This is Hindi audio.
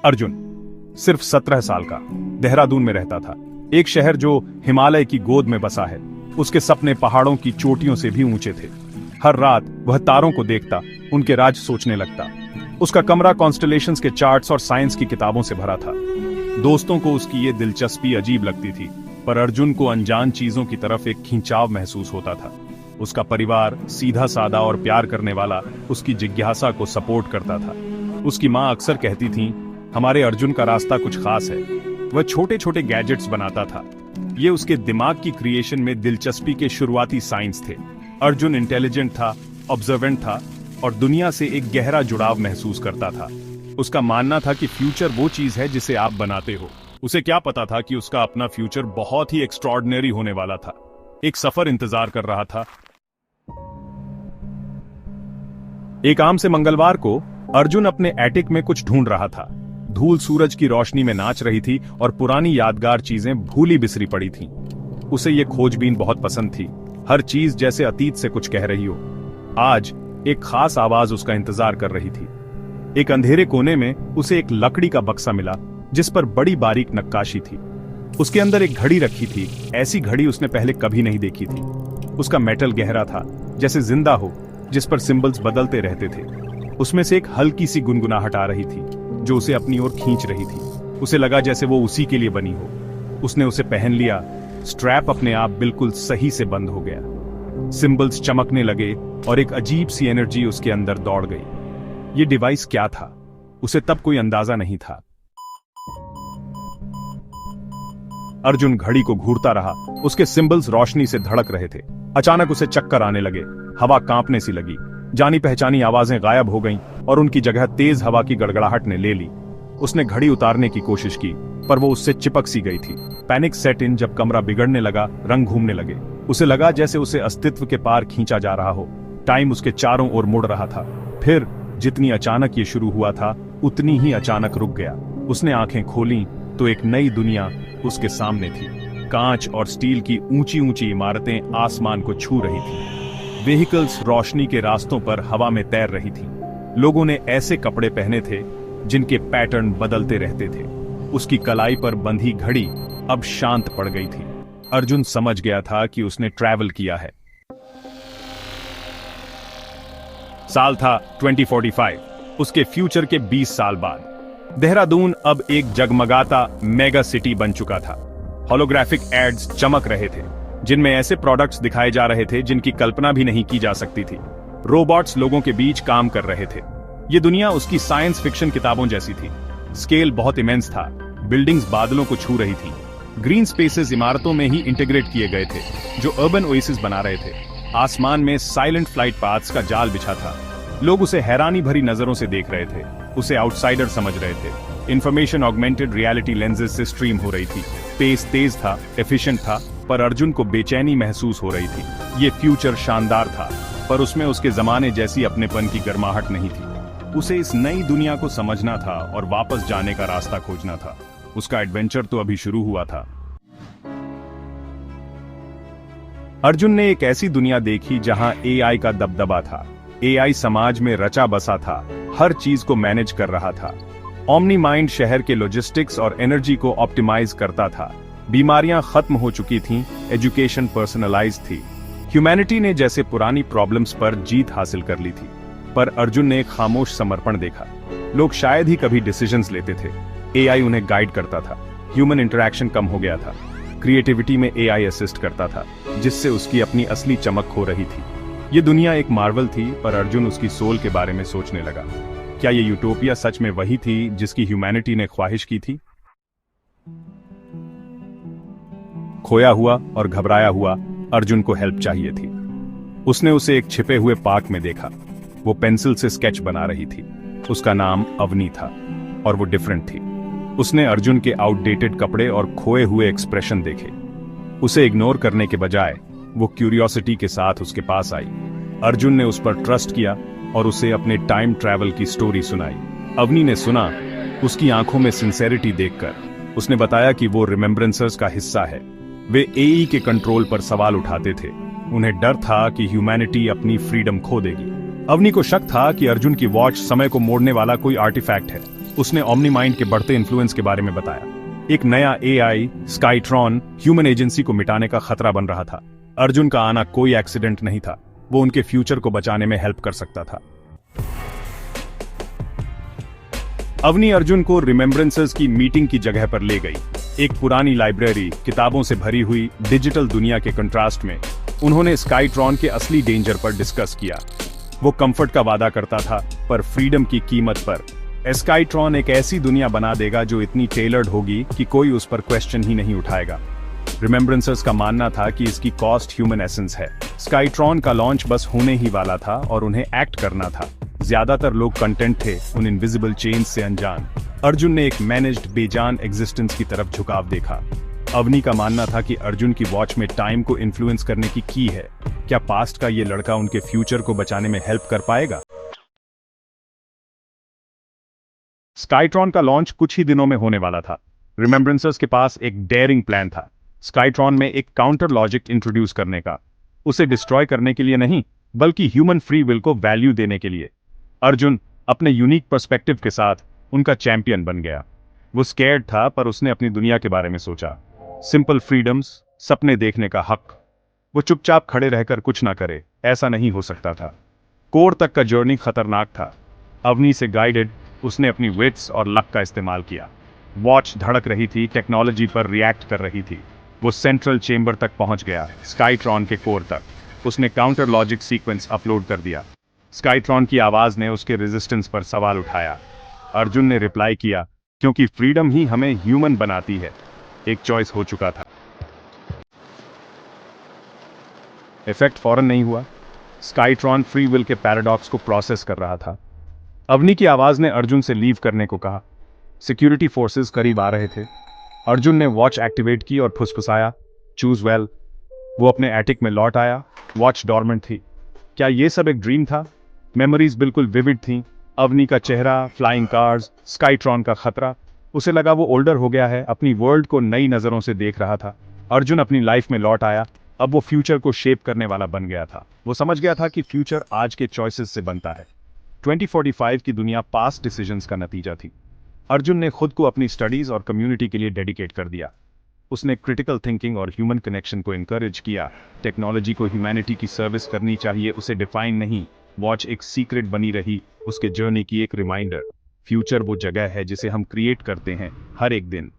अर्जुन सिर्फ 17 साल का देहरादून में रहता था, एक शहर जो हिमालय की गोद में बसा है। उसके सपने पहाड़ों की चोटियों से भी ऊंचे थे। हर रात वह तारों को देखता, उनके राज सोचने लगता। उसका कमरा कॉन्स्टलेशंस के चार्ट्स और साइंस की किताबों से भरा था। दोस्तों को उसकी ये दिलचस्पी अजीब लगती थी, पर अर्जुन को अनजान चीजों की तरफ एक खिंचाव महसूस होता था। उसका परिवार सीधा सादा और प्यार करने वाला उसकी जिज्ञासा को सपोर्ट करता था। उसकी माँ अक्सर कहती थी, हमारे अर्जुन का रास्ता कुछ खास है। वह छोटे छोटे गैजेट्स बनाता था। ये उसके दिमाग की क्रिएशन में दिलचस्पी के शुरुआती साइंस थे। अर्जुन इंटेलिजेंट था, ऑब्जर्वेंट था और दुनिया से एक गहरा जुड़ाव महसूस करता था। उसका मानना था कि फ्यूचर वो चीज है जिसे आप बनाते हो। उसे क्या पता था कि उसका अपना फ्यूचर बहुत ही एक्स्ट्रॉर्डिनरी होने वाला था। एक सफर इंतजार कर रहा था। एक आम से मंगलवार को अर्जुन अपने एटिक में कुछ ढूंढ रहा था। धूल सूरज की रोशनी में नाच रही थी और पुरानी यादगार चीजें भूली बिसरी पड़ी थीं। उसे ये खोजबीन बहुत पसंद थी। हर चीज जैसे अतीत से कुछ कह रही हो। आज एक खास आवाज उसका इंतजार कर रही थी। एक अंधेरे कोने में उसे एक लकड़ी का बक्सा मिला जिस पर बड़ी बारीक नक्काशी थी। उसके अंदर एक घड़ी रखी थी। ऐसी घड़ी उसने पहले कभी नहीं देखी थी। उसका मेटल गहरा था, जैसे जिंदा हो, जिस पर सिंबल्स बदलते रहते थे। उसमें से एक हल्की सी गुनगुनाहट आ रही थी जो उसे अपनी ओर खींच रही थी। उसे लगा जैसे वो उसी के लिए बनी हो। उसने उसे पहन लिया। स्ट्रैप अपने आप बिल्कुल सही से बंद हो गया। सिंबल्स चमकने लगे और एक अजीब सी एनर्जी उसके अंदर दौड़ गई। ये डिवाइस क्या था, उसे तब कोई अंदाजा नहीं था। अर्जुन घड़ी को घूरता रहा। उसके सिंबल्स रोशनी से धड़क रहे थे। अचानक उसे चक्कर आने लगे। हवा कांपने सी लगी। जानी पहचानी आवाजें गायब हो गईं और उनकी जगह तेज हवा की गड़गड़ाहट ने ले ली। उसने घड़ी उतारने की कोशिश की, पर वो उससे चिपक सी गई थी। पैनिक सेट इन जब कमरा बिगड़ने लगा, रंग घूमने लगे। उसे लगा जैसे उसे अस्तित्व के पार खींचा जा रहा हो। टाइम उसके चारों ओर मुड़ रहा था। फिर जितनी अचानक ये शुरू हुआ था, उतनी ही अचानक रुक गया। उसने आंखें खोलीं तो एक नई दुनिया उसके सामने थी। कांच और स्टील की ऊंची ऊंची इमारतें आसमान को छू रही थी। व्हीकल्स रोशनी के रास्तों पर हवा में तैर रही थी। लोगों ने ऐसे कपड़े पहने थे जिनके पैटर्न बदलते रहते थे। उसकी कलाई पर बंधी घड़ी अब शांत पड़ गई थी। अर्जुन समझ गया था कि उसने ट्रैवल किया है। साल था 2045, उसके फ्यूचर के 20 साल बाद। देहरादून अब एक जगमगाता मेगा सिटी बन चुका था। होलोग्राफिक एड्स चमक रहे थे जिनमें ऐसे प्रोडक्ट्स दिखाए जा रहे थे जिनकी कल्पना भी नहीं की जा सकती थी। रोबोट्स लोगों के बीच काम कर रहे थे। ये दुनिया उसकी साइंस फिक्शन किताबों जैसी थी। स्केल बहुत इमेंस था। बिल्डिंग्स बादलों को छू रही थी। ग्रीन स्पेसेस इमारतों में ही इंटीग्रेट किए गए थे जो अर्बन ओएसिस बना रहे थे। आसमान में साइलेंट फ्लाइट पाथ्स का जाल बिछा था। लोग उसे हैरानी भरी नजरों से देख रहे थे। उसे आउटसाइडर समझ रहे थे। इंफॉर्मेशन ऑगमेंटेड रियलिटी लेंसेज से स्ट्रीम हो रही थी। पेस तेज था, एफिशिएंट था, पर अर्जुन को बेचैनी महसूस हो रही थी। ये फ्यूचर शानदार था, पर उसमें उसके जमाने जैसी अपनेपन की गर्माहट नहीं थी। उसे इस नई दुनिया को समझना था और वापस जाने का रास्ता खोजना था। उसका एडवेंचर तो अभी शुरू हुआ था। अर्जुन ने एक ऐसी दुनिया देखी जहां एआई का दबदबा था। एआई समाज में रचा बसा था, हर चीज को मैनेज कर रहा था। ओमनी माइंड शहर के लॉजिस्टिक्स और एनर्जी को ऑप्टिमाइज करता था। बीमारियां खत्म हो चुकी थीं, एजुकेशन पर्सनलाइज थी। ह्यूमैनिटी ने जैसे पुरानी प्रॉब्लम्स पर जीत हासिल कर ली थी। पर अर्जुन ने एक खामोश समर्पण देखा। लोग शायद ही कभी डिसीजंस लेते थे। एआई उन्हें गाइड करता था। ह्यूमन इंटरैक्शन कम हो गया था। क्रिएटिविटी में एआई असिस्ट करता था, जिससे उसकी अपनी असली चमक खो रही थी। ये दुनिया एक मार्वल थी, पर अर्जुन उसकी सोल के बारे में सोचने लगा। क्या ये यूटोपिया सच में वही थी जिसकी ह्यूमैनिटी ने ख्वाहिश की थी? खोया हुआ और घबराया हुआ अर्जुन को हेल्प चाहिए थी। उसने उसे एक छिपे हुए पार्क में देखा। वो पेंसिल से स्केच बना रही थी। उसका नाम अवनी था और वो डिफरेंट थी। उसने अर्जुन के आउटडेटेड कपड़े और खोए हुए एक्सप्रेशन देखे। उसे इग्नोर करने के बजाय वो क्यूरियोसिटी के साथ उसके पास आई। अर्जुन ने उस पर ट्रस्ट किया और उसे अपने टाइम ट्रैवल की स्टोरी सुनाई। अवनी ने सुना। उसकी आंखों में सिंसेरिटी देखकर उसने बताया कि वो रिमेम्बरेंसर्स का हिस्सा है। वे एई के कंट्रोल पर सवाल उठाते थे। उन्हें डर था कि ह्यूमैनिटी अपनी फ्रीडम खो देगी। अवनी को शक था कि अर्जुन की वॉच समय को मोड़ने वाला कोई आर्टिफैक्ट है। उसने ओमनी माइंड के बढ़ते इन्फ्लुएंस के बारे में बताया। एक नया एआई स्काईट्रॉन ह्यूमन एजेंसी को मिटाने का खतरा बन रहा था। अर्जुन का आना कोई एक्सीडेंट नहीं था, वो उनके फ्यूचर को बचाने में हेल्प कर सकता था। अवनी अर्जुन को रिमेम्बरेंसेस की मीटिंग की जगह पर ले गई। एक पुरानी लाइब्रेरी, किताबों से भरी हुई डिजिटल दुनिया के कंट्रास्ट में उन्होंने स्काईट्रॉन के असली डेंजर पर डिस्कस किया। वो कंफर्ट का वादा करता था, पर फ्रीडम की कीमत पर। स्काईट्रॉन एक ऐसी दुनिया बना देगा जो इतनी टेलर्ड होगी कि कोई उस पर क्वेश्चन ही नहीं उठाएगा। रिमेम्बरेंसेस का मानना था कि इसकी कॉस्ट ह्यूमन एसेंस है। स्काईट्रॉन का लॉन्च बस होने ही वाला था और उन्हें एक्ट करना था। ज्यादातर लोग कंटेंट थे उन इनविजिबल चेन्स से अनजान। अर्जुन ने एक मैनेज्ड बेजान एग्जिस्टेंस की तरफ झुकाव देखा। अवनी का मानना था कि अर्जुन की वॉच में टाइम को इन्फ्लुएंस करने की की है। क्या पास्ट का ये लड़का उनके फ्यूचर को बचाने में हेल्प कर पाएगा? स्काईट्रॉन का लॉन्च कुछ ही दिनों में होने वाला था। रिमेम्बरेंसेस के पास एक डेयरिंग प्लान था, स्काईट्रॉन में एक काउंटर लॉजिक इंट्रोड्यूस करने का। उसे डिस्ट्रॉय करने के लिए नहीं, बल्कि ह्यूमन फ्री विल को वैल्यू देने के लिए। अर्जुन अपने यूनिक पर्सपेक्टिव के साथ उनका चैंपियन बन गया। वो स्कैर्ड था, पर उसने अपनी दुनिया के बारे में सोचा। सिंपल फ्रीडम्स, सपने देखने का हक। वो चुपचाप खड़े रहकर कुछ ना करे, ऐसा नहीं हो सकता था। कोर तक का जर्नी खतरनाक था। अवनी से गाइडेड उसने अपनी विट्स और लक का इस्तेमाल किया। वॉच धड़क रही थी, टेक्नोलॉजी पर रिएक्ट कर रही थी। वो सेंट्रल चेंबर तक पहुंच गया, स्काईट्रॉन के कोर तक। उसने काउंटर लॉजिक सीक्वेंस अपलोड कर दिया। स्काईट्रॉन की आवाज ने उसके रेजिस्टेंस पर सवाल उठाया। अर्जुन ने रिप्लाई किया, क्योंकि फ्रीडम ही हमें ह्यूमन बनाती है। एक चॉइस हो चुका था। इफेक्ट फौरन नहीं हुआ। स्काईट्रॉन फ्री विल के पैराडॉक्स को प्रोसेस कर रहा था। अवनी की आवाज ने अर्जुन से लीव करने को कहा। सिक्योरिटी फोर्सेस करीब आ रहे थे। अर्जुन ने वॉच एक्टिवेट की और फुसफुसाया, चूज वेल। वो अपने एटिक में लौट आया। वॉच डॉर्मेंट थी। क्या ये सब एक ड्रीम था? मेमोरीज बिल्कुल विविड थीं। अवनी का चेहरा, फ्लाइंग कार्स, स्काईट्रॉन का खतरा। उसे लगा वो ओल्डर हो गया है, अपनी वर्ल्ड को नई नजरों से देख रहा था। अर्जुन अपनी लाइफ में लौट आया। अब वो फ्यूचर को शेप करने वाला बन गया था। वो समझ गया था कि फ्यूचर आज के चॉइसेस से बनता है। 2045 की दुनिया पास्ट डिसीजंस का नतीजा थी। अर्जुन ने खुद को अपनी स्टडीज और कम्युनिटी के लिए डेडिकेट कर दिया। उसने क्रिटिकल थिंकिंग और ह्यूमन कनेक्शन को इनकरेज किया। टेक्नोलॉजी को ह्यूमैनिटी की सर्विस करनी चाहिए, उसे डिफाइन नहीं। वॉच एक सीक्रेट बनी रही, उसके जर्नी की एक रिमाइंडर। फ्यूचर वो जगह है जिसे हम क्रिएट करते हैं हर एक दिन।